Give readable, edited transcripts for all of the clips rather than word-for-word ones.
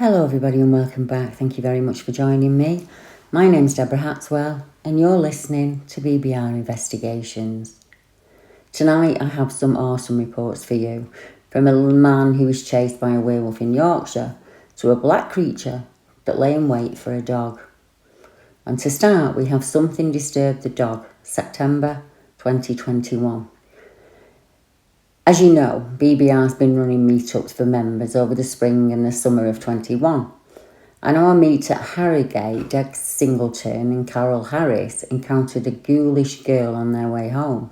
Hello everybody and welcome back. Thank you very much for joining me. My name's Deborah Hatswell and you're listening to BBR Investigations. Tonight I have some awesome reports for you, from a man who was chased by a werewolf in Yorkshire to a black creature that lay in wait for a dog. And to start, we have Something Disturbed the Dog, September 2021. As you know, BBR's been running meetups for members over the spring and the summer of 21. And our meet at Harrogate, Deg Singleton and Carol Harris encountered a ghoulish girl on their way home.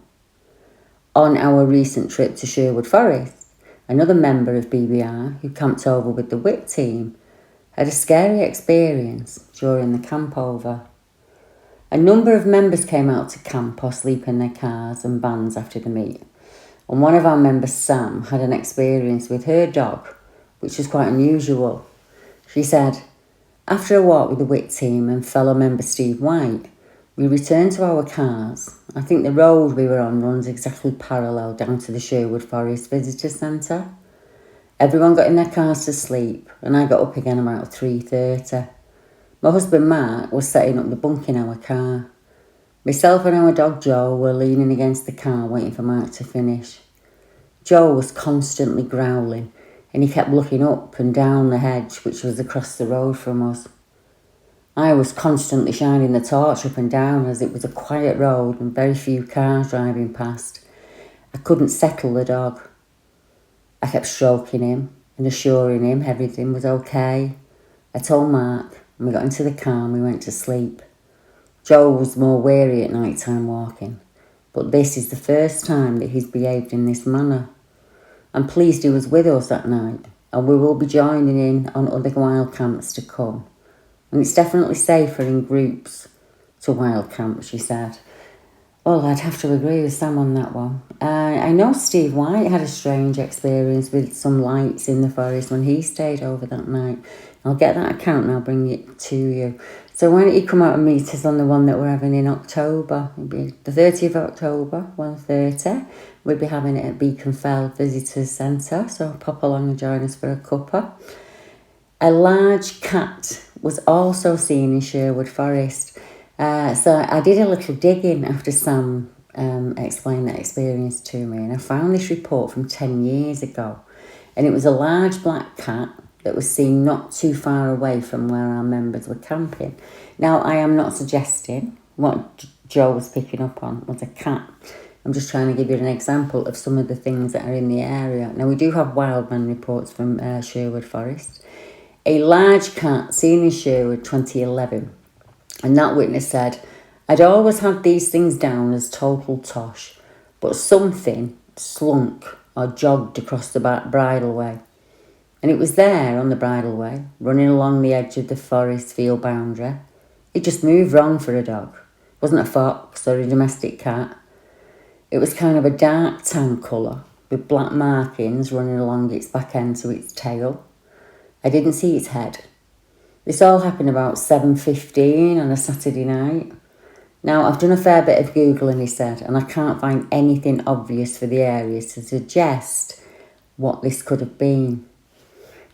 On our recent trip to Sherwood Forest, another member of BBR who camped over with the WIT team had a scary experience during the camp over. A number of members came out to camp or sleep in their cars and vans after the meet. And one of our members, Sam, had an experience with her dog, which was quite unusual. She said, "After a walk with the WIT team and fellow member Steve White, we returned to our cars. I think the road we were on runs exactly parallel down to the Sherwood Forest Visitor Centre. Everyone got in their cars to sleep, and I got up again about 3:30. My husband, Mark, was setting up the bunk in our car. Myself and our dog Joe were leaning against the car waiting for Mark to finish. Joe was constantly growling and he kept looking up and down the hedge which was across the road from us. I was constantly shining the torch up and down as it was a quiet road and very few cars driving past. I couldn't settle the dog. I kept stroking him and assuring him everything was okay. I told Mark and we got into the car and we went to sleep. Joe was more wary at night time walking, but this is the first time that he's behaved in this manner. I'm pleased he was with us that night, and we will be joining in on other wild camps to come. And it's definitely safer in groups to wild camp, she said. Well, I'd have to agree with Sam on that one. I know Steve White had a strange experience with some lights in the forest when he stayed over that night. I'll get that account and I'll bring it to you. So why don't you come out and meet us on the one that we're having in October? It'll be the 30th of October, 1:30. We'll be having it at Beacon Fell Visitors Centre, so pop along and join us for a cuppa. A large cat was also seen in Sherwood Forest. So I did a little digging after Sam explained that experience to me, and I found this report from 10 years ago. And it was a large black cat that was seen not too far away from where our members were camping. Now, I am not suggesting what Joe was picking up on was a cat. I'm just trying to give you an example of some of the things that are in the area. Now, we do have wildman reports from Sherwood Forest. A large cat seen in Sherwood 2011. And that witness said, "I'd always had these things down as total tosh, but something slunk or jogged across the bridleway. And it was there on the bridleway, running along the edge of the forest field boundary. It just moved wrong for a dog. It wasn't a fox or a domestic cat. It was kind of a dark tan colour with black markings running along its back end to its tail. I didn't see its head. This all happened about 7:15 on a Saturday night. Now, I've done a fair bit of Googling," he said, "and I can't find anything obvious for the area to suggest what this could have been."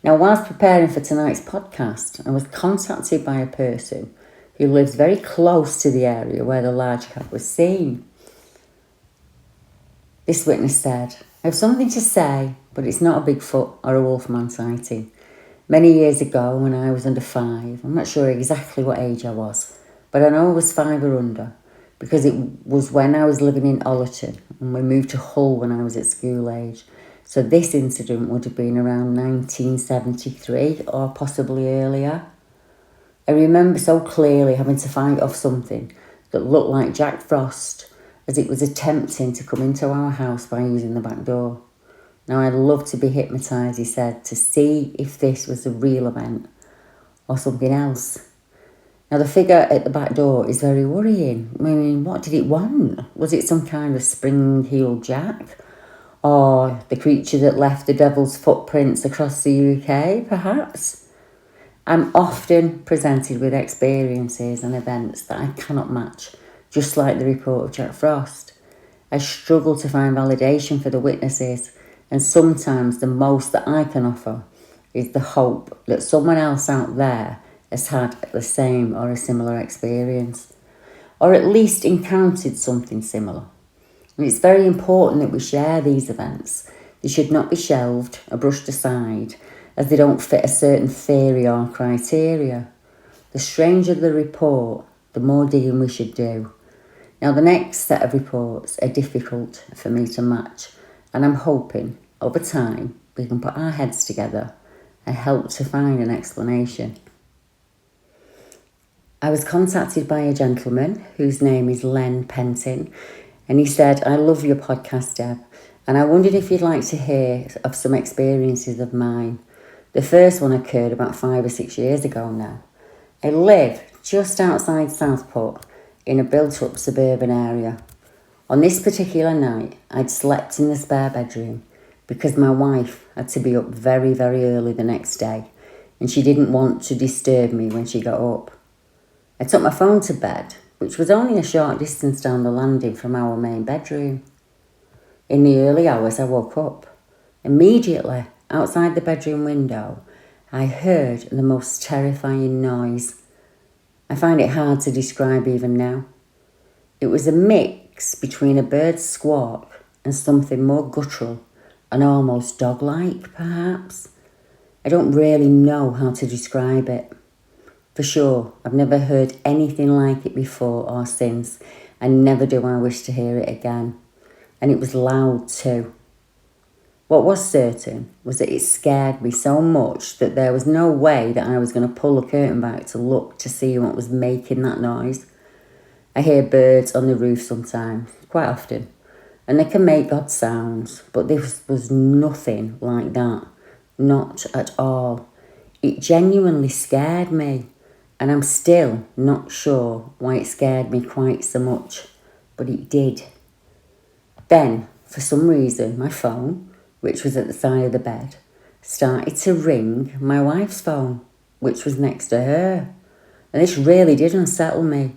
Now, whilst preparing for tonight's podcast, I was contacted by a person who lives very close to the area where the large cat was seen. This witness said, "I have something to say, but it's not a Bigfoot or a Wolfman sighting. Many years ago, when I was under 5, I'm not sure exactly what age I was, but I know I was 5 or under, because it was when I was living in Ollerton and we moved to Hull when I was at school age. So this incident would have been around 1973 or possibly earlier. I remember so clearly having to fight off something that looked like Jack Frost as it was attempting to come into our house by using the back door. Now, I'd love to be hypnotised," he said, "to see if this was a real event or something else." Now, the figure at the back door is very worrying. I mean, what did it want? Was it some kind of spring-heeled Jack? Or the creature that left the devil's footprints across the UK, perhaps? I'm often presented with experiences and events that I cannot match, just like the report of Jack Frost. I struggle to find validation for the witnesses, and sometimes the most that I can offer is the hope that someone else out there has had the same or a similar experience, or at least encountered something similar. And it's very important that we share these events. They should not be shelved or brushed aside as they don't fit a certain theory or criteria. The stranger the report, the more digging we should do. Now, the next set of reports are difficult for me to match, and I'm hoping over time we can put our heads together and help to find an explanation. I was contacted by a gentleman whose name is Len Penton, and he said, "I love your podcast, Deb, and I wondered if you'd like to hear of some experiences of mine." The first one occurred about 5 or 6 years ago now. I live just outside Southport in a built-up suburban area. On this particular night, I'd slept in the spare bedroom because my wife had to be up very, very early the next day, and she didn't want to disturb me when she got up. I took my phone to bed, which was only a short distance down the landing from our main bedroom. In the early hours, I woke up. Immediately, outside the bedroom window, I heard the most terrifying noise. I find it hard to describe even now. It was a mix between a bird's squawk and something more guttural and almost dog-like, perhaps. I don't really know how to describe it. For sure, I've never heard anything like it before or since, and never do I wish to hear it again. And it was loud too. What was certain was that it scared me so much that there was no way that I was going to pull the curtain back to look to see what was making that noise. I hear birds on the roof sometimes, quite often, and they can make odd sounds, but this was nothing like that. Not at all. It genuinely scared me, and I'm still not sure why it scared me quite so much, but it did. Then, for some reason, my phone, which was at the side of the bed, started to ring my wife's phone, which was next to her. And this really did unsettle me.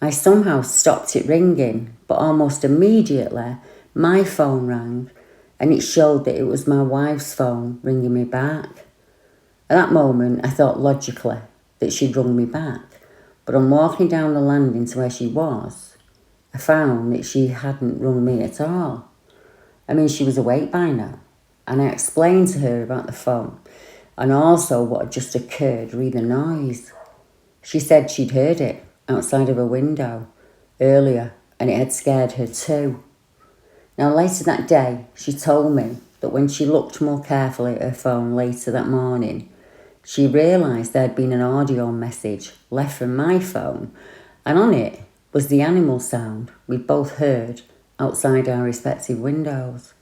I somehow stopped it ringing, but almost immediately my phone rang, and it showed that it was my wife's phone ringing me back. At that moment, I thought logically that she'd rung me back, but on walking down the landing to where she was, I found that she hadn't rung me at all. I mean, she was awake by now, and I explained to her about the phone and also what had just occurred re the noise. She said she'd heard it outside of her window earlier and it had scared her too. Now, later that day, she told me that when she looked more carefully at her phone later that morning, she realised there had been an audio message left from my phone, and on it was the animal sound we both heard outside our respective windows.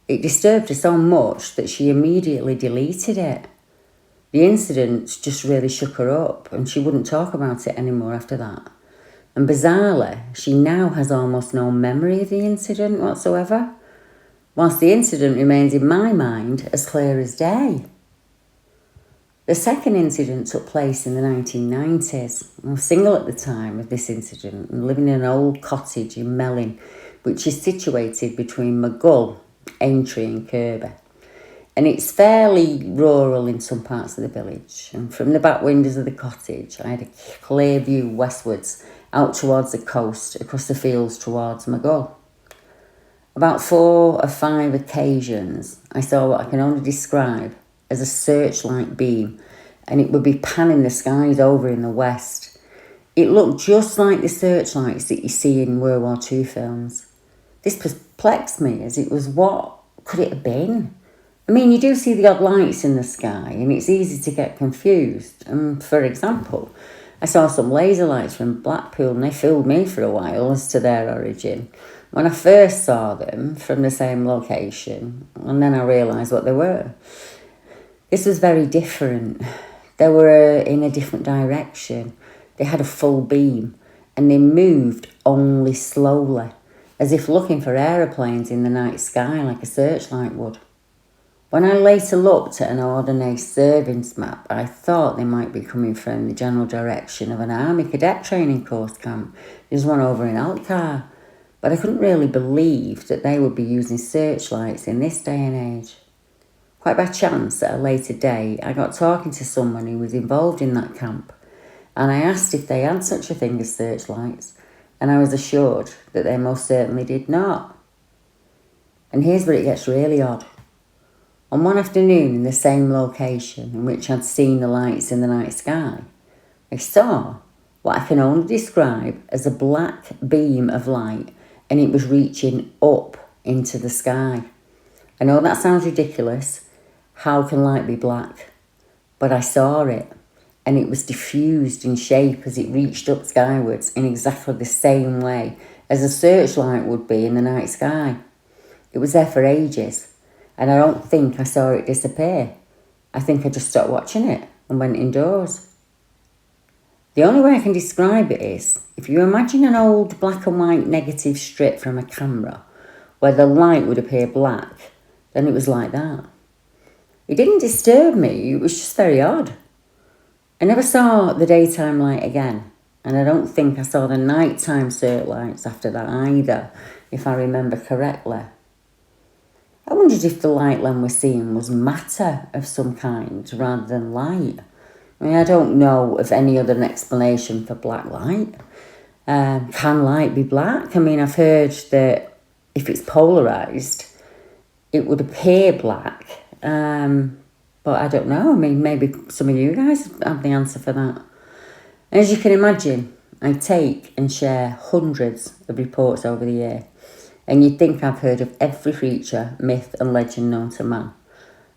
It disturbed her so much that she immediately deleted it. The incident just really shook her up, and she wouldn't talk about it anymore after that. And bizarrely, she now has almost no memory of the incident whatsoever, whilst the incident remains in my mind as clear as day. The second incident took place in the 1990s. I was single at the time of this incident and living in an old cottage in Melling, which is situated between Maghull, Aintree and Kirby. And it's fairly rural in some parts of the village. And from the back windows of the cottage, I had a clear view westwards out towards the coast, across the fields towards Maghull. About 4 or 5 occasions, I saw what I can only describe as a searchlight beam, and it would be panning the skies over in the west. It looked just like the searchlights that you see in World War II films. This perplexed me, as it was, what could it have been? I mean, you do see the odd lights in the sky, and it's easy to get confused. For example, I saw some laser lights from Blackpool, and they fooled me for a while as to their origin. When I first saw them from the same location, and then I realised what they were. This was very different. They were in a different direction. They had a full beam, and they moved only slowly, as if looking for aeroplanes in the night sky like a searchlight would. When I later looked at an ordinary servants map, I thought they might be coming from the general direction of an army cadet training course camp. There's one over in Altcar, but I couldn't really believe that they would be using searchlights in this day and age. Quite by chance, at a later date, I got talking to someone who was involved in that camp, and I asked if they had such a thing as searchlights, and I was assured that they most certainly did not. And here's where it gets really odd. On one afternoon in the same location in which I'd seen the lights in the night sky, I saw what I can only describe as a black beam of light, and it was reaching up into the sky. I know that sounds ridiculous. How can light be black? But I saw it, and it was diffused in shape as it reached up skywards in exactly the same way as a searchlight would be in the night sky. It was there for ages, and I don't think I saw it disappear. I think I just stopped watching it and went indoors. The only way I can describe it is, if you imagine an old black and white negative strip from a camera, where the light would appear black, then it was like that. It didn't disturb me, it was just very odd. I never saw the daytime light again, and I don't think I saw the nighttime searchlights after that either, if I remember correctly. I wondered if the light Len was seeing was matter of some kind rather than light. I mean, I don't know of any other explanation for black light. Can light be black? I mean, I've heard that if it's polarised, it would appear black. But I don't know. I mean, maybe some of you guys have the answer for that. As you can imagine, I take and share hundreds of reports over the year. And you'd think I've heard of every creature, myth and legend known to man.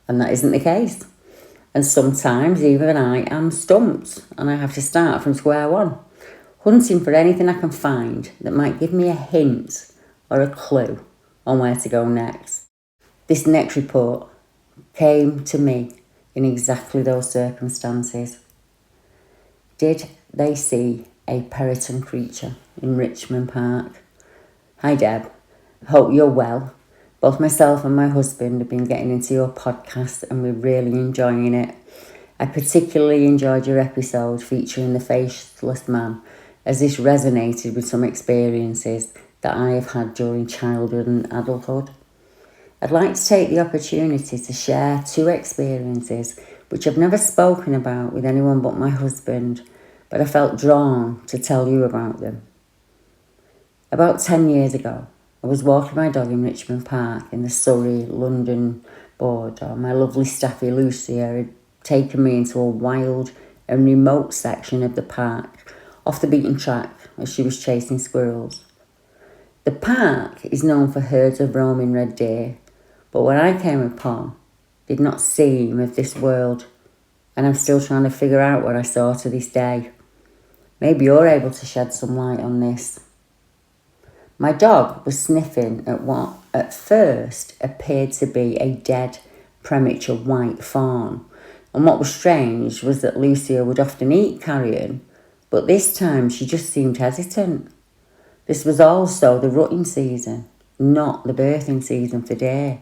And that isn't the case. And sometimes even I am stumped and I have to start from square one, hunting for anything I can find that might give me a hint or a clue on where to go next. This next report came to me in exactly those circumstances. Did they see a Baritone creature in Richmond Park? Hi Deb, hope you're well. Both myself and my husband have been getting into your podcast and we're really enjoying it. I particularly enjoyed your episode featuring the faceless man, as this resonated with some experiences that I have had during childhood and adulthood. I'd like to take the opportunity to share two experiences which I've never spoken about with anyone but my husband, but I felt drawn to tell you about them. About 10 years ago, I was walking my dog in Richmond Park in the Surrey, London border. My lovely staffy Lucia had taken me into a wild and remote section of the park, off the beaten track as she was chasing squirrels. The park is known for herds of roaming red deer, but what I came upon did not seem of this world, and I'm still trying to figure out what I saw to this day. Maybe you're able to shed some light on this. My dog was sniffing at what at first appeared to be a dead premature white fawn, and what was strange was that Lucia would often eat carrion, but this time she just seemed hesitant. This was also the rutting season, not the birthing season for deer,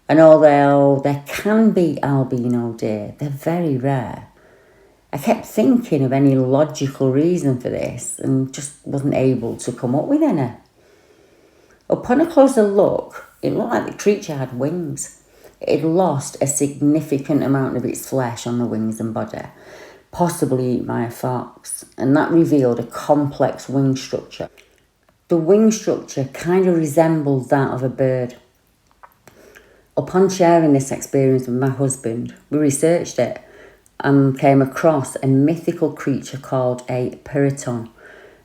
and although there can be albino deer, they're very rare. I kept thinking of any logical reason for this and just wasn't able to come up with any. Upon a closer look, it looked like the creature had wings. It had lost a significant amount of its flesh on the wings and body, possibly eaten by a fox, and that revealed a complex wing structure. The wing structure kind of resembled that of a bird. Upon sharing this experience with my husband, we researched it and came across a mythical creature called a Baritone,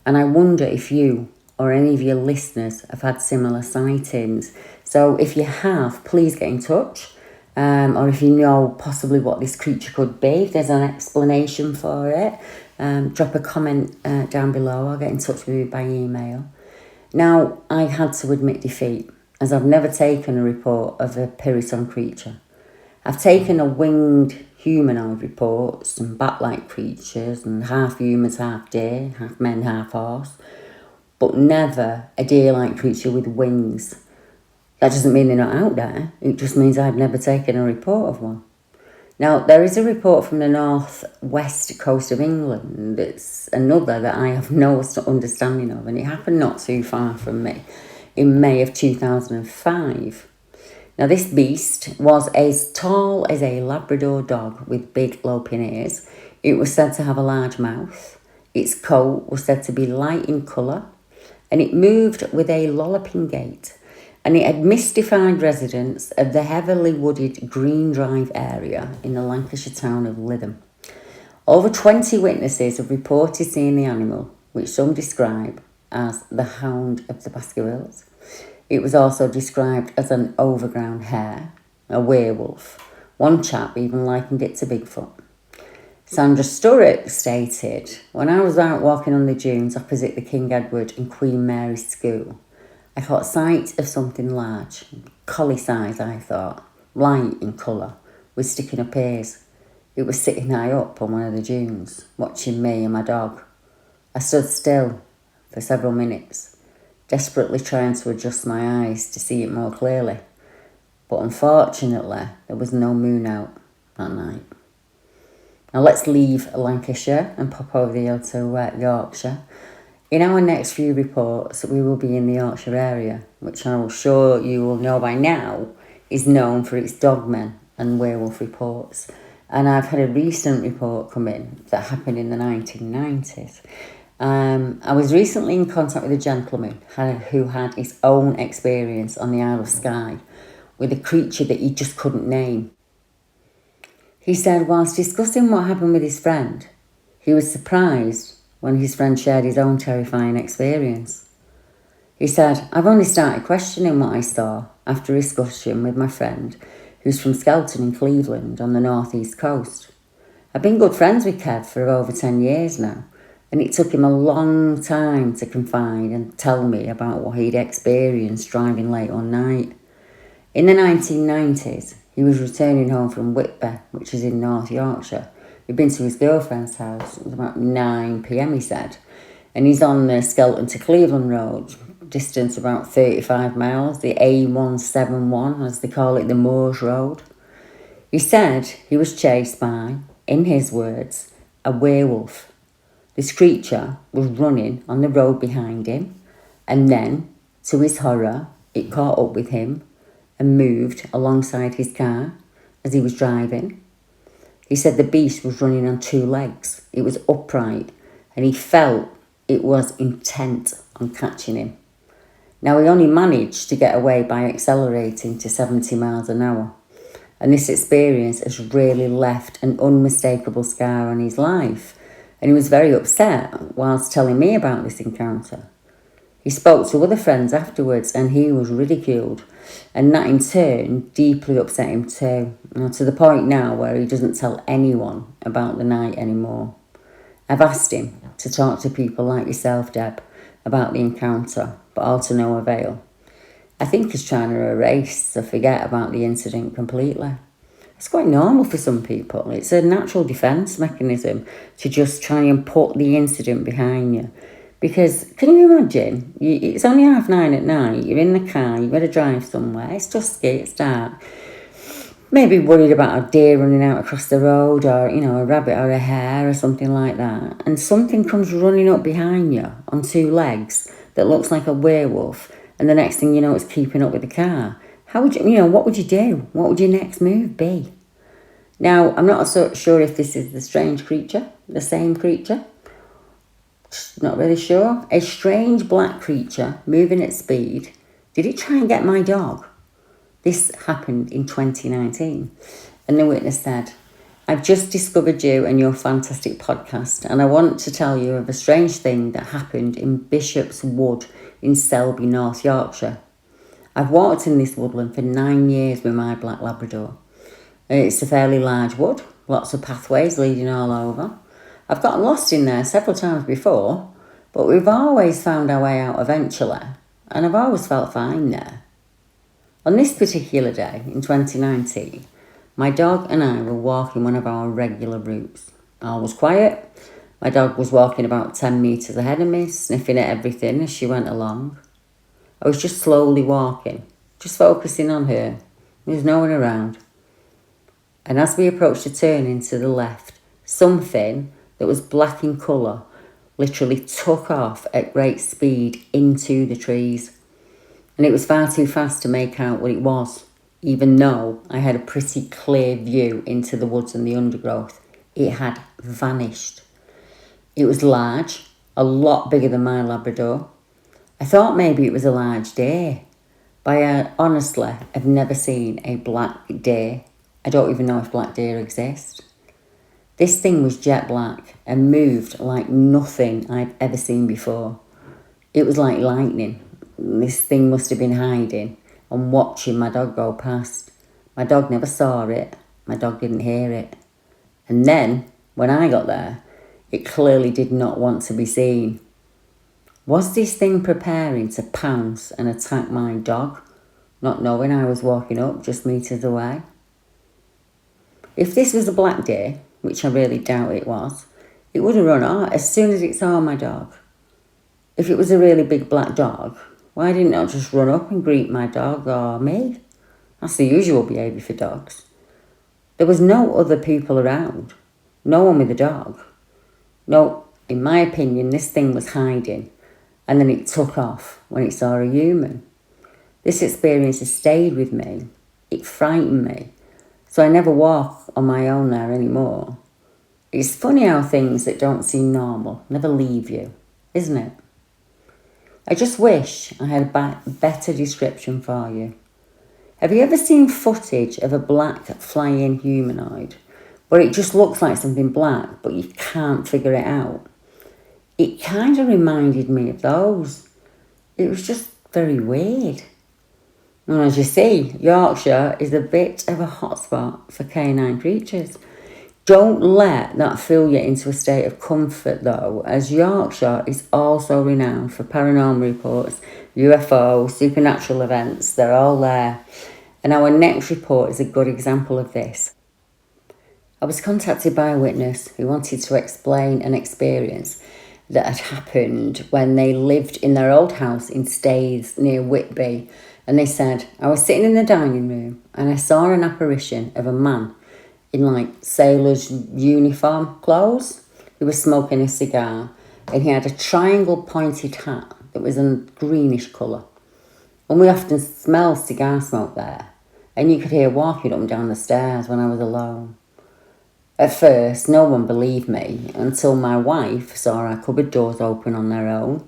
and I wonder if you or any of your listeners have had similar sightings. So if you have, please get in touch. Or if you know possibly what this creature could be, if there's an explanation for it, drop a comment down below. I'll get in touch with you by email. Now, I had to admit defeat, as I've never taken a report of a Baritone creature. I've taken a winged humanoid reports and bat-like creatures and half humans, half deer, half men, half horse, but never a deer-like creature with wings. That doesn't mean they're not out there. It just means I've never taken a report of one. Now, there is a report from the north-west coast of England. It's another that I have no understanding of, and it happened not too far from me in May of 2005. Now, this beast was as tall as a Labrador dog with big loping ears. It was said to have a large mouth. Its coat was said to be light in colour, and it moved with a lolloping gait. And it had mystified residents of the heavily wooded Green Drive area in the Lancashire town of Lytham. Over 20 witnesses have reported seeing the animal, which some describe as the Hound of the Baskervilles. It was also described as an overgrown hare, a werewolf. One chap even likened it to Bigfoot. Sandra Sturrock stated, "When I was out walking on the dunes opposite the King Edward and Queen Mary School, I caught sight of something large, collie size I thought, light in colour, with sticking up ears. It was sitting high up on one of the dunes, watching me and my dog. I stood still for several minutes, desperately trying to adjust my eyes to see it more clearly. But unfortunately, there was no moon out that night." Now let's leave Lancashire and pop over the hill to Yorkshire. In our next few reports, we will be in the Yorkshire area, which I'm sure you will know by now is known for its dogmen and werewolf reports. And I've had a recent report come in that happened in the 1990s. I was recently in contact with a gentleman who had his own experience on the Isle of Skye with a creature that he just couldn't name. He said whilst discussing what happened with his friend, he was surprised when his friend shared his own terrifying experience. He said, "I've only started questioning what I saw after a discussion with my friend who's from Skelton in Cleveland on the northeast coast. I've been good friends with Kev for over 10 years now, and it took him a long time to confide and tell me about what he'd experienced driving late one night. In the 1990s, he was returning home from Whitby, which is in North Yorkshire. He'd been to his girlfriend's house. It was about 9 p.m, he said, and he's on the Skelton to Cleveland road, distance about 35 miles, the A171, as they call it, the Moors Road. He said he was chased by, in his words, a werewolf. This creature was running on the road behind him, and then, to his horror, it caught up with him and moved alongside his car as he was driving. He said the beast was running on two legs. It was upright, and he felt it was intent on catching him. Now, he only managed to get away by accelerating to 70 miles an hour, and this experience has really left an unmistakable scar on his life, and he was very upset whilst telling me about this encounter. He spoke to other friends afterwards, and he was ridiculed, and that in turn deeply upset him too, to the point now where he doesn't tell anyone about the night anymore. I've asked him to talk to people like yourself, Deb, about the encounter, but all to no avail. I think he's trying to erase or forget about the incident completely. It's quite normal for some people. It's a natural defence mechanism to just try and put the incident behind you. Because, can you imagine, it's only 9:30 at night, you're in the car, you've got to drive somewhere, it's dusky, it's dark. Maybe worried about a deer running out across the road, or, a rabbit or a hare or something like that. And something comes running up behind you on two legs that looks like a werewolf, and the next thing you know, it's keeping up with the car. How would you, what would you do? What would your next move be? Now, I'm not so sure if this is the strange creature, the same creature. Not really sure. A strange black creature moving at speed. Did it try and get my dog? This happened in 2019. And the witness said, "I've just discovered you and your fantastic podcast, and I want to tell you of a strange thing that happened in Bishop's Wood in Selby, North Yorkshire. I've walked in this woodland for 9 years with my black Labrador. It's a fairly large wood, lots of pathways leading all over. I've gotten lost in there several times before, but we've always found our way out eventually, and I've always felt fine there. On this particular day in 2019, my dog and I were walking one of our regular routes. All was quiet. My dog was walking about 10 metres ahead of me, sniffing at everything as she went along. I was just slowly walking, just focusing on her. There was no one around. And as we approached a turning to the left, something that was black in colour literally took off at great speed into the trees. And it was far too fast to make out what it was. even though I had a pretty clear view into the woods and the undergrowth. It had vanished. It was large, a lot bigger than my Labrador. I thought maybe it was a large deer, but I honestly have never seen a black deer. I don't even know if black deer exist. This thing was jet black and moved like nothing I've ever seen before. It was like lightning. This thing must have been hiding and watching my dog go past. My dog never saw it. My dog didn't hear it. And then, when I got there, it clearly did not want to be seen. Was this thing preparing to pounce and attack my dog, not knowing I was walking up just meters away? If this was a black deer, which I really doubt it was, it would have run off as soon as it saw my dog. If it was a really big black dog, why didn't it just run up and greet my dog or me? That's the usual behaviour for dogs. There was no other people around, no one with a dog. No, in my opinion, this thing was hiding, and then it took off when it saw a human. This experience has stayed with me. It frightened me, so I never walk on my own there anymore. It's funny how things that don't seem normal never leave you, isn't it? I just wish I had a better description for you. Have you ever seen footage of a black flying humanoid where it just looks like something black but you can't figure it out? It kind of reminded me of those. It was just very weird. And as you see, Yorkshire is a bit of a hotspot for canine creatures. Don't let that fill you into a state of comfort though, as Yorkshire is also renowned for paranormal reports, UFO, supernatural events. They're all there. And our next report is a good example of this. I was contacted by a witness who wanted to explain an experience that had happened when they lived in their old house in Staithes near Whitby. And they said, I was sitting in the dining room and I saw an apparition of a man in like sailor's uniform clothes. He was smoking a cigar and he had a triangle pointed hat that was a greenish colour. And we often smell cigar smoke there, and you could hear walking up and down the stairs when I was alone. At first, no one believed me until my wife saw our cupboard doors open on their own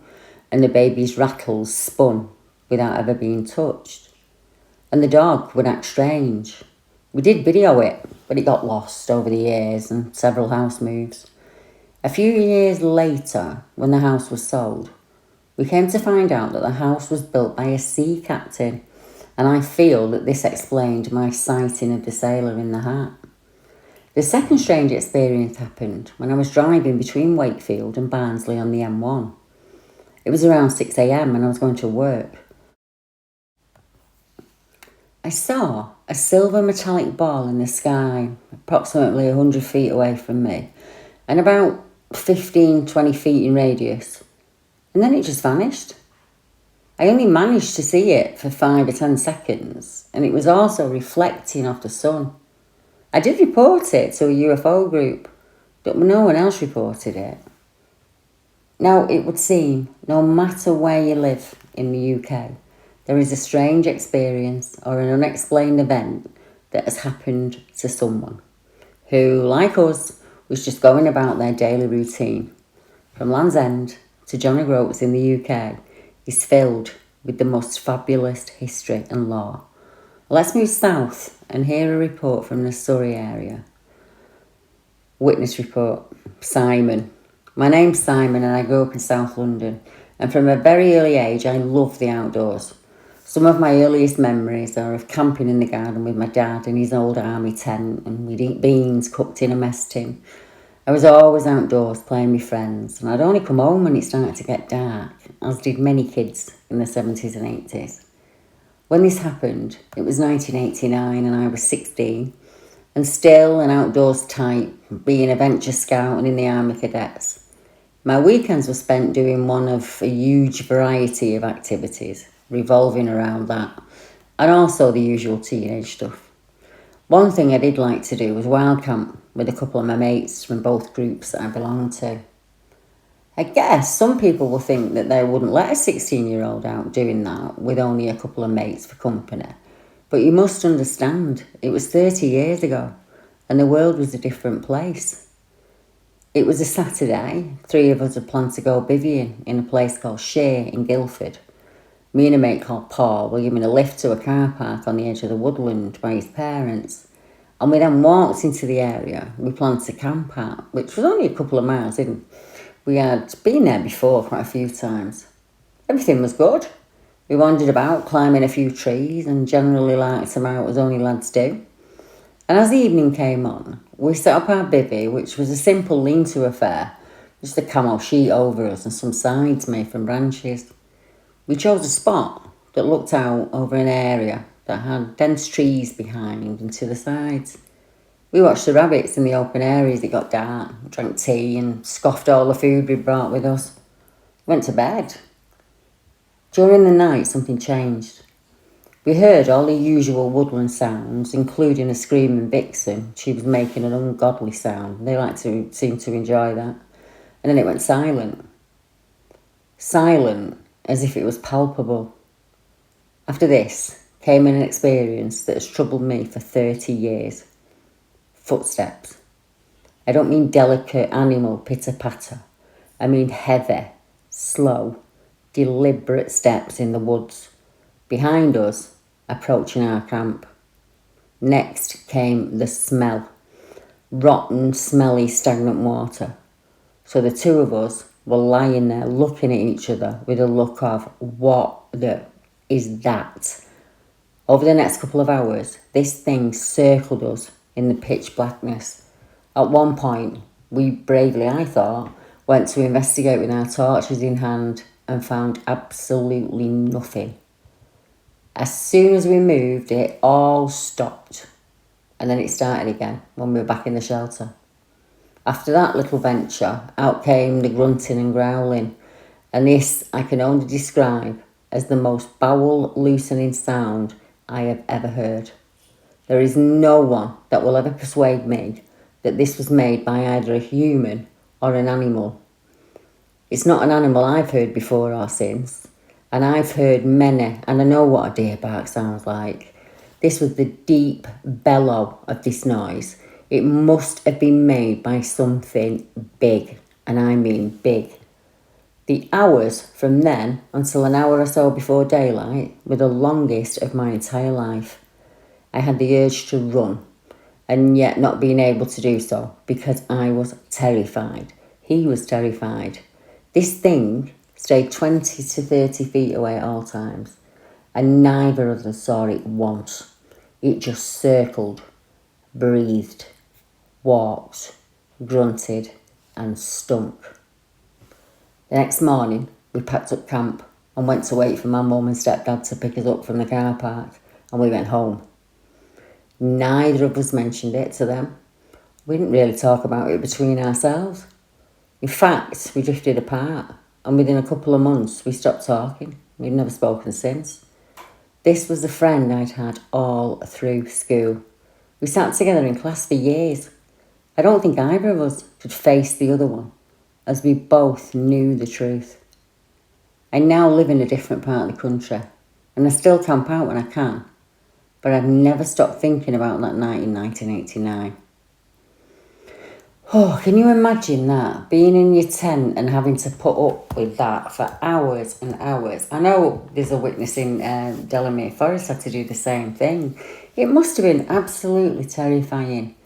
and the baby's rattles spun without ever being touched. And the dog would act strange. We did video it, but it got lost over the years and several house moves. A few years later, when the house was sold, we came to find out that the house was built by a sea captain, and I feel that this explained my sighting of the sailor in the hat. The second strange experience happened when I was driving between Wakefield and Barnsley on the M1. It was around 6 a.m. and I was going to work. I saw a silver metallic ball in the sky, approximately 100 feet away from me, and about 15-20 feet in radius. And then it just vanished. I only managed to see it for 5 or 10 seconds, and it was also reflecting off the sun. I did report it to a UFO group, but no one else reported it. Now, it would seem, no matter where you live in the UK, there is a strange experience or an unexplained event that has happened to someone who, like us, was just going about their daily routine. From Land's End to John O'Groats in the UK is filled with the most fabulous history and lore. Let's move south and hear a report from the Surrey area. Witness report. Simon. My name's Simon and I grew up in South London, and from a very early age I loved the outdoors. Some of my earliest memories are of camping in the garden with my dad in his old army tent, and we'd eat beans cooked in a mess tin. I was always outdoors playing with friends, and I'd only come home when it started to get dark, as did many kids in the 70s and 80s. When this happened, it was 1989 and I was 16, and still an outdoors type, being a venture scout and in the Army Cadets. My weekends were spent doing one of a huge variety of activities revolving around that, and also the usual teenage stuff. One thing I did like to do was wild camp with a couple of my mates from both groups that I belonged to. I guess some people will think that they wouldn't let a 16-year-old out doing that with only a couple of mates for company. But you must understand, it was 30 years ago, and the world was a different place. It was a Saturday. 3 of us had planned to go bivvying in a place called Shea in Guildford. Me and a mate called Paul were given a lift to a car park on the edge of the woodland by his parents. And we then walked into the area we planned to camp at, which was only a couple of miles in. We had been there before quite a few times. Everything was good. We wandered about, climbing a few trees, and generally liked some out as only lads do. And as the evening came on, we set up our bivvy, which was a simple lean-to affair, just a camo sheet over us and some sides made from branches. We chose a spot that looked out over an area that had dense trees behind and to the sides. We watched the rabbits in the open area as it got dark, drank tea and scoffed all the food we brought with us. Went to bed. During the night, something changed. We heard all the usual woodland sounds, including a screaming vixen. She was making an ungodly sound. They seem to enjoy that. And then it went silent. Silent, as if it was palpable. After this came an experience that has troubled me for 30 years. Footsteps. I don't mean delicate animal pitter-patter. I mean heavy, slow, deliberate steps in the woods. Behind us, approaching our camp. Next came the smell. Rotten, smelly, stagnant water. So the 2 of us were lying there looking at each other with a look of, what the is that? Over the next couple of hours, this thing circled us in the pitch blackness. At one point, we bravely, I thought, went to investigate with our torches in hand and found absolutely nothing. As soon as we moved, it all stopped. And then it started again when we were back in the shelter. After that little venture, out came the grunting and growling. And this I can only describe as the most bowel-loosening sound I have ever heard. There is no one that will ever persuade me that this was made by either a human or an animal. It's not an animal I've heard before or since. And I've heard many, and I know what a deer bark sounds like. This was the deep bellow of this noise. It must have been made by something big, and I mean big. The hours from then until an hour or so before daylight were the longest of my entire life. I had the urge to run, and yet not being able to do so because I was terrified. He was terrified. This thing stayed 20 to 30 feet away at all times, and neither of us saw it once. It just circled, breathed, walked, grunted, and stunk. The next morning, we packed up camp and went to wait for my mum and stepdad to pick us up from the car park, and we went home. Neither of us mentioned it to them. We didn't really talk about it between ourselves. In fact, we drifted apart. And within a couple of months, we stopped talking. We've never spoken since. This was the friend I'd had all through school. We sat together in class for years. I don't think either of us could face the other one, as we both knew the truth. I now live in a different part of the country, and I still camp out when I can, but I've never stopped thinking about that night in 1989. Oh, can you imagine that? Being in your tent and having to put up with that for hours and hours. I know there's a witness in Delamere Forest had to do the same thing. It must have been absolutely terrifying.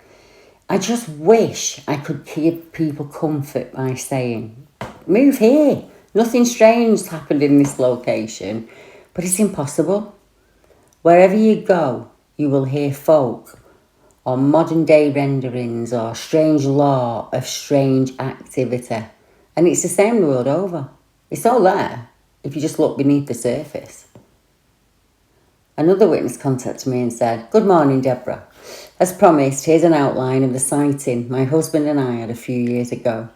I just wish I could give people comfort by saying, move here. Nothing strange happened in this location. But it's impossible. Wherever you go, you will hear folk or modern day renderings or strange law of strange activity. And it's the same the world over. It's all there if you just look beneath the surface. Another witness contacted me and said, "Good morning, Deborah. As promised, here's an outline of the sighting my husband and I had a few years ago.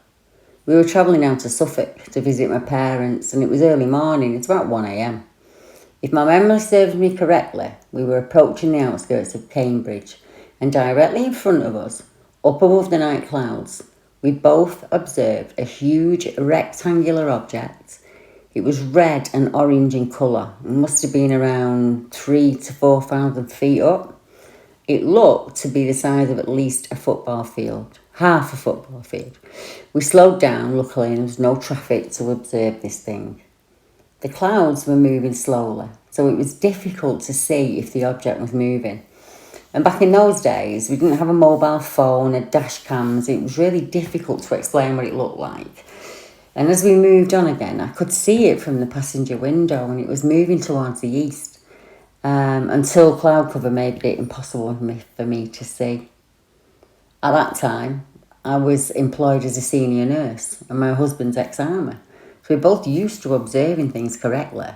We were travelling out to Suffolk to visit my parents, and it was early morning. It's about 1 a.m. If my memory serves me correctly, we were approaching the outskirts of Cambridge, and directly in front of us, up above the night clouds, we both observed a huge rectangular object It was red and orange in colour. It must have been around 3,000 to 4,000 feet up. It looked to be the size of at least a football field, half a football field. We slowed down, luckily, and there was no traffic to observe this thing. The clouds were moving slowly, so it was difficult to see if the object was moving. And back in those days, we didn't have a mobile phone or dash cams. It was really difficult to explain what it looked like. And as we moved on again, I could see it from the passenger window, and it was moving towards the east, until cloud cover made it impossible for me to see. At that time, I was employed as a senior nurse, and my husband's ex-army. So we're both used to observing things correctly.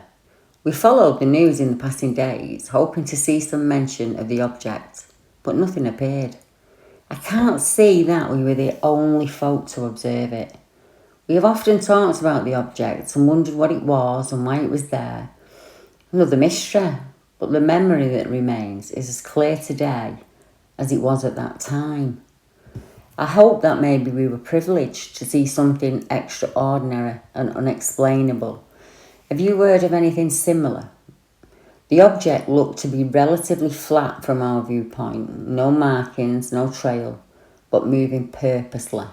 We followed the news in the passing days, hoping to see some mention of the object, but nothing appeared. I can't see that we were the only folk to observe it. We have often talked about the object and wondered what it was and why it was there. Another mystery, but the memory that remains is as clear today as it was at that time. I hope that maybe we were privileged to see something extraordinary and unexplainable. Have you heard of anything similar? The object looked to be relatively flat from our viewpoint, no markings, no trail, but moving purposely.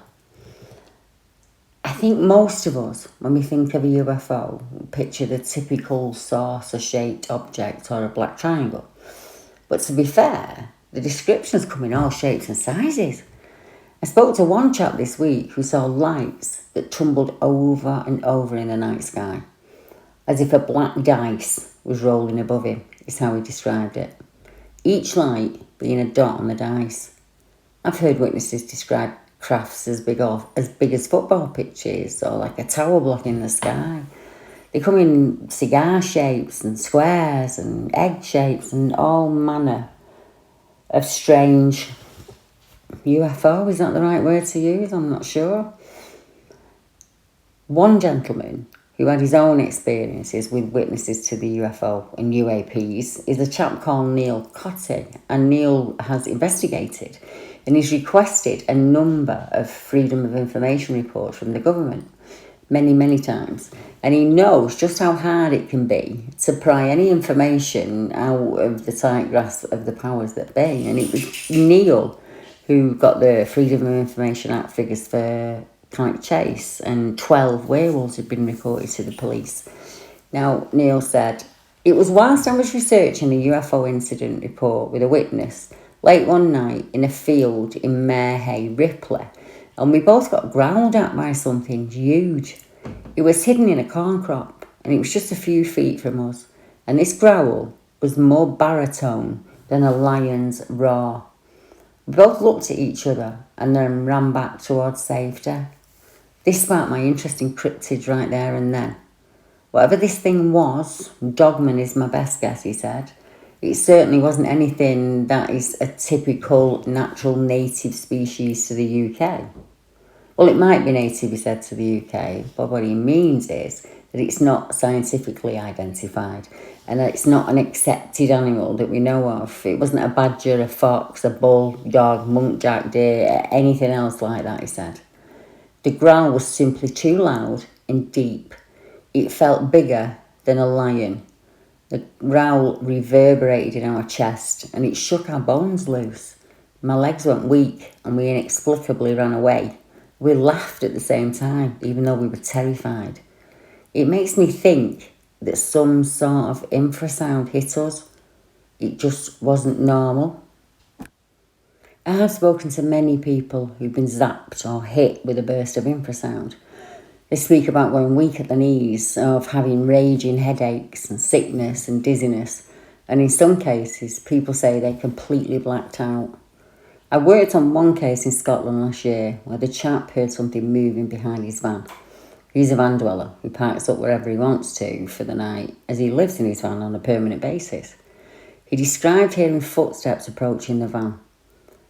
I think most of us, when we think of a UFO, picture the typical saucer-shaped object or a black triangle. But to be fair, the descriptions come in all shapes and sizes. I spoke to one chap this week who saw lights that tumbled over and over in the night sky, as if a black dice was rolling above him, is how he described it. Each light being a dot on the dice. I've heard witnesses describe crafts as big as football pitches or like a tower block in the sky. They come in cigar shapes and squares and egg shapes and all manner of strange UFO. Is that the right word to use? I'm not sure. One gentleman who had his own experiences with witnesses to the UFO and UAPs is a chap called Neil Cotty, and Neil has investigated and he's requested a number of Freedom of Information reports from the government, many times. And he knows just how hard it can be to pry any information out of the tight grasp of the powers that be. And it was Neil who got the Freedom of Information Act figures for Kite Chase, and 12 werewolves had been reported to the police. Now, Neil said, "It was whilst I was researching a UFO incident report with a witness late one night in a field in Marehay, Ripley, and we both got growled at by something huge. It was hidden in a corn crop, and it was just a few feet from us, and this growl was more baritone than a lion's roar. We both looked at each other and then ran back towards safety." This sparked my interest in cryptids right there and then. Whatever this thing was, dogman is my best guess, he said. It certainly wasn't anything that is a typical natural native species to the UK. Well, it might be native, he said, to the UK, but what he means is that it's not scientifically identified and that it's not an accepted animal that we know of. It wasn't a badger, a fox, a bull, dog, muntjac deer, anything else like that, he said. The growl was simply too loud and deep. It felt bigger than a lion. The growl reverberated in our chest and it shook our bones loose. My legs went weak and we inexplicably ran away. We laughed at the same time, even though we were terrified. It makes me think that some sort of infrasound hit us. It just wasn't normal. I have spoken to many people who've been zapped or hit with a burst of infrasound. They speak about going weak at the knees, of having raging headaches and sickness and dizziness, and in some cases people say they completely blacked out. I worked on one case in Scotland last year where the chap heard something moving behind his van. He's a van dweller who parks up wherever he wants to for the night, as he lives in his van on a permanent basis. He described hearing footsteps approaching the van.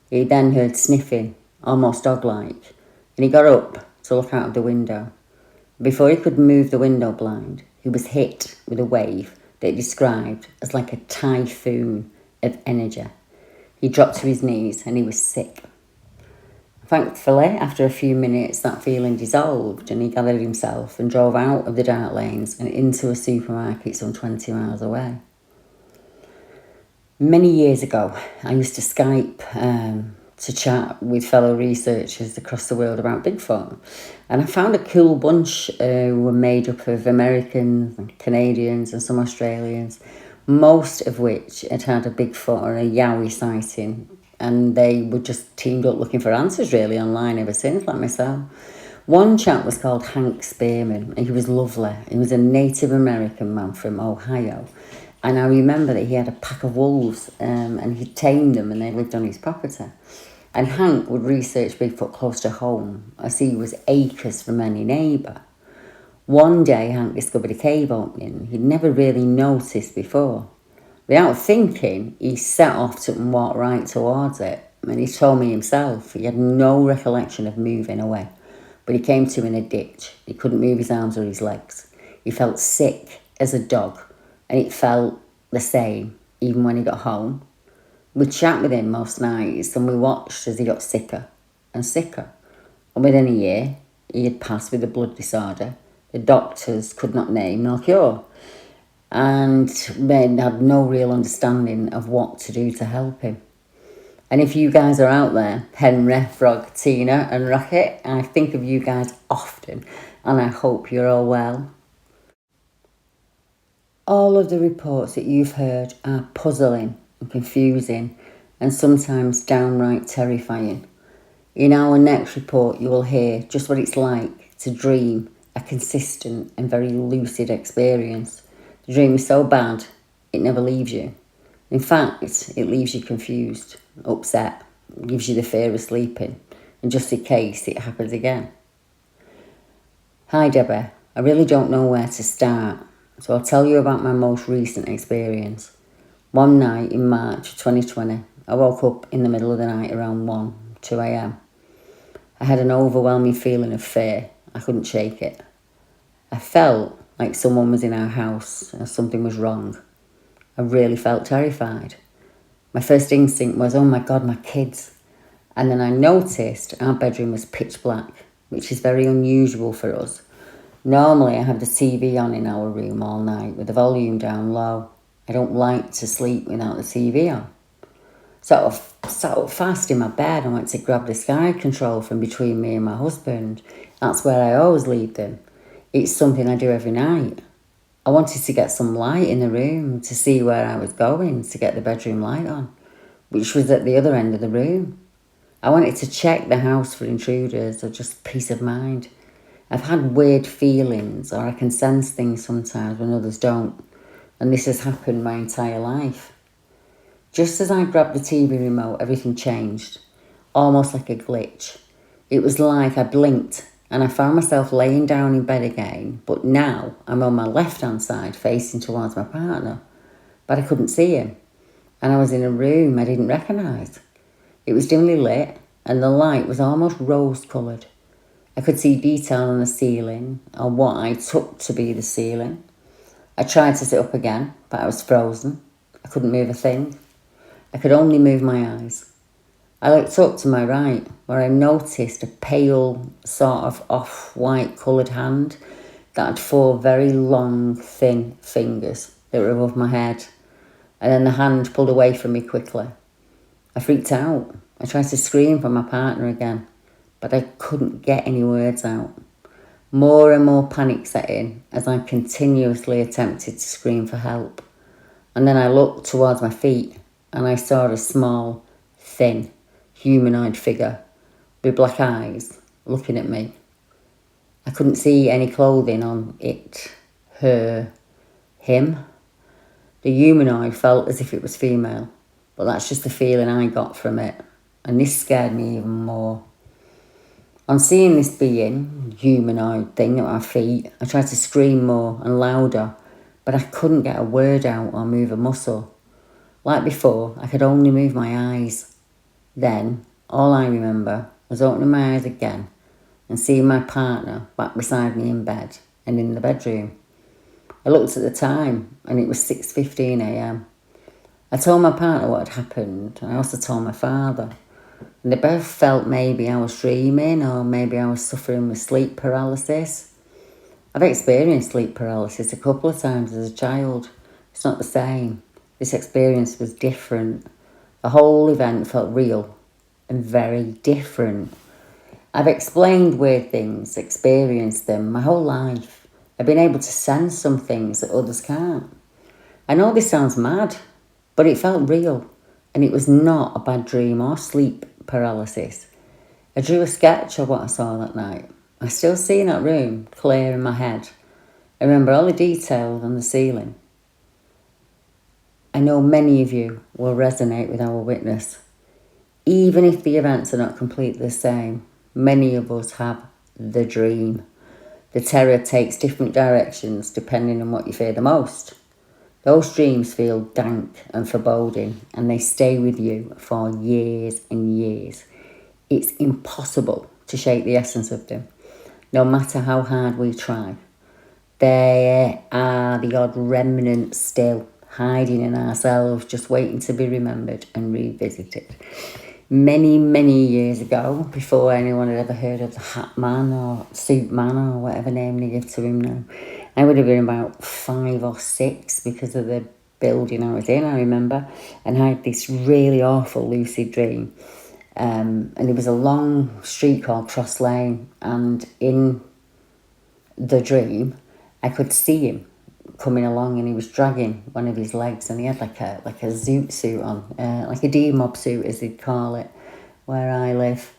He then heard sniffing, almost dog-like, and he got up to look out of the window. Before he could move the window blind, he was hit with a wave that he described as like a typhoon of energy. He dropped to his knees and he was sick. Thankfully, after a few minutes, that feeling dissolved and he gathered himself and drove out of the dark lanes and into a supermarket some 20 miles away. Many years ago, I used to Skype to chat with fellow researchers across the world about Bigfoot. And I found a cool bunch who were made up of Americans and Canadians and some Australians, most of which had had a Bigfoot or a Yowie sighting. And they were just teamed up looking for answers really online ever since, like myself. One chap was called Hank Spearman, and he was lovely. He was a Native American man from Ohio. And I remember that he had a pack of wolves and he tamed them and they lived on his property. And Hank would research Bigfoot close to home as he was acres from any neighbour. One day Hank discovered a cave opening he'd never really noticed before. Without thinking, he set off and walked right towards it. And he told me himself he had no recollection of moving away. But he came to in a ditch. He couldn't move his arms or his legs. He felt sick as a dog. And it felt the same, even when he got home. We'd chat with him most nights and we watched as he got sicker and sicker. And within a year, he had passed with a blood disorder the doctors could not name nor cure. And men had no real understanding of what to do to help him. And if you guys are out there, Henry, Frog, Tina and Rocket, I think of you guys often and I hope you're all well. All of the reports that you've heard are puzzling and confusing and sometimes downright terrifying. In our next report, you will hear just what it's like to dream a consistent and very lucid experience. The dream is so bad, it never leaves you. In fact, it leaves you confused, upset, gives you the fear of sleeping, and just in case it happens again. Hi Deborah, I really don't know where to start. So I'll tell you about my most recent experience. One night in March 2020, I woke up in the middle of the night around 2 a.m. I had an overwhelming feeling of fear. I couldn't shake it. I felt like someone was in our house and something was wrong. I really felt terrified. My first instinct was, oh my God, my kids. And then I noticed our bedroom was pitch black, which is very unusual for us. Normally I have the TV on in our room all night with the volume down low. I don't like to sleep without the TV on. So I sat up fast in my bed and went to grab the sky control from between me and my husband. That's where I always leave them. It's something I do every night. I wanted to get some light in the room to see where I was going to get the bedroom light on, which was at the other end of the room. I wanted to check the house for intruders or just peace of mind. I've had weird feelings or I can sense things sometimes when others don't. And this has happened my entire life. Just as I grabbed the TV remote, everything changed. Almost like a glitch. It was like I blinked and I found myself laying down in bed again. But now I'm on my left-hand side facing towards my partner. But I couldn't see him. And I was in a room I didn't recognise. It was dimly lit and the light was almost rose-coloured. I could see detail on the ceiling, or what I took to be the ceiling. I tried to sit up again, but I was frozen. I couldn't move a thing. I could only move my eyes. I looked up to my right, where I noticed a pale, sort of off-white coloured hand that had 4 very long, thin fingers that were above my head. And then the hand pulled away from me quickly. I freaked out. I tried to scream for my partner again, but I couldn't get any words out. More and more panic set in as I continuously attempted to scream for help. And then I looked towards my feet and I saw a small, thin, humanoid figure with black eyes looking at me. I couldn't see any clothing on it, her, him. The humanoid felt as if it was female, but that's just the feeling I got from it. And this scared me even more. On seeing this being, humanoid thing at my feet, I tried to scream more and louder, but I couldn't get a word out or move a muscle. Like before, I could only move my eyes. Then, all I remember was opening my eyes again and seeing my partner back beside me in bed and in the bedroom. I looked at the time and it was 6:15 a.m. I told my partner what had happened and I also told my father. And they both felt maybe I was dreaming or maybe I was suffering with sleep paralysis. I've experienced sleep paralysis a couple of times as a child. It's not the same. This experience was different. The whole event felt real and very different. I've explained weird things, experienced them my whole life. I've been able to sense some things that others can't. I know this sounds mad, but it felt real, and it was not a bad dream or sleep paralysis. I drew a sketch of what I saw that night. I still see that room clear in my head. I remember all the details on the ceiling. I know many of you will resonate with our witness. Even if the events are not completely the same, many of us have the dream. The terror takes different directions depending on what you fear the most. Those dreams feel dank and foreboding, and they stay with you for years and years. It's impossible to shake the essence of them, no matter how hard we try. There are the odd remnants still hiding in ourselves, just waiting to be remembered and revisited. Many, many years ago, before anyone had ever heard of the Hat Man or Suit Man or whatever name they give to him now, I would have been about 5 or 6 because of the building I was in, I remember, and I had this really awful lucid dream. And there was a long street called Cross Lane, and in the dream, I could see him coming along, and he was dragging one of his legs, and he had like a zoot suit on, like a D-mob suit as they'd call it, where I live.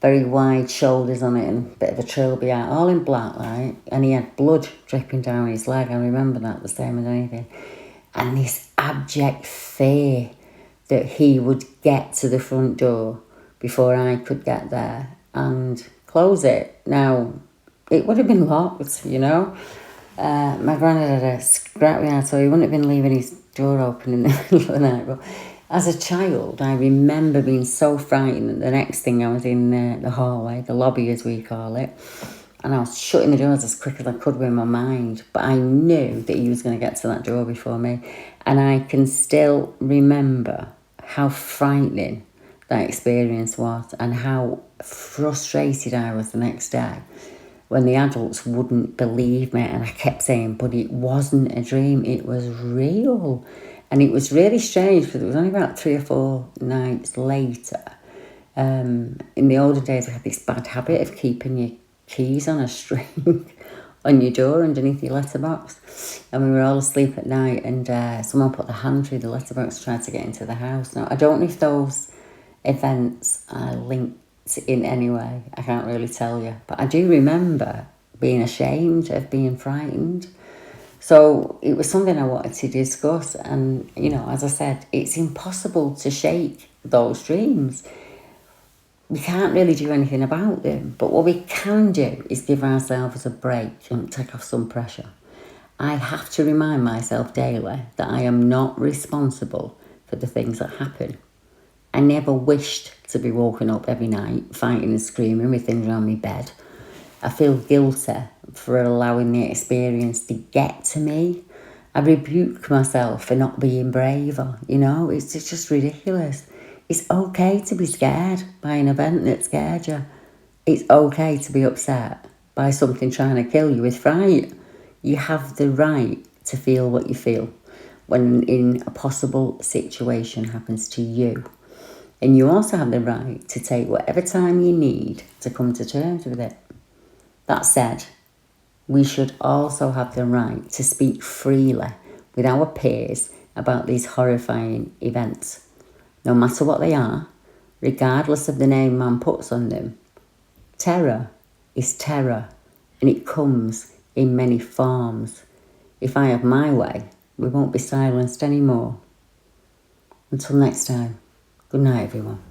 Very wide shoulders on it and a bit of a trilby out, all in black, right? And he had blood dripping down his leg. I remember that the same as anything. And this abject fear that he would get to the front door before I could get there and close it. Now, it would have been locked, you know. My granddad had a scrapyard, so he wouldn't have been leaving his door open in the middle of the night. But as a child, I remember being so frightened that the next thing I was in the hallway, the lobby as we call it, and I was shutting the doors as quick as I could with my mind. But I knew that he was going to get to that door before me. And I can still remember how frightening that experience was and how frustrated I was the next day when the adults wouldn't believe me, and I kept saying, but it wasn't a dream, it was real. And it was really strange because it was only about 3 or 4 nights later. In the older days, I had this bad habit of keeping your keys on a string on your door underneath your letterbox. And we were all asleep at night, and someone put the hand through the letterbox to try to get into the house. Now, I don't know if those events are linked in any way. I can't really tell you. But I do remember being ashamed of being frightened. So it was something I wanted to discuss. And, you know, as I said, it's impossible to shake those dreams. We can't really do anything about them. But what we can do is give ourselves a break and take off some pressure. I have to remind myself daily that I am not responsible for the things that happen. I never wished to be woken up every night, fighting and screaming with things around my bed. I feel guilty for allowing the experience to get to me. I rebuke myself for not being braver, you know, it's just ridiculous. It's okay to be scared by an event that scared you. It's okay to be upset by something trying to kill you with fright. You have the right to feel what you feel when in a possible situation happens to you. And you also have the right to take whatever time you need to come to terms with it. That said, we should also have the right to speak freely with our peers about these horrifying events, no matter what they are, regardless of the name man puts on them. Terror is terror, and it comes in many forms. If I have my way, we won't be silenced anymore. Until next time. Good night, everyone.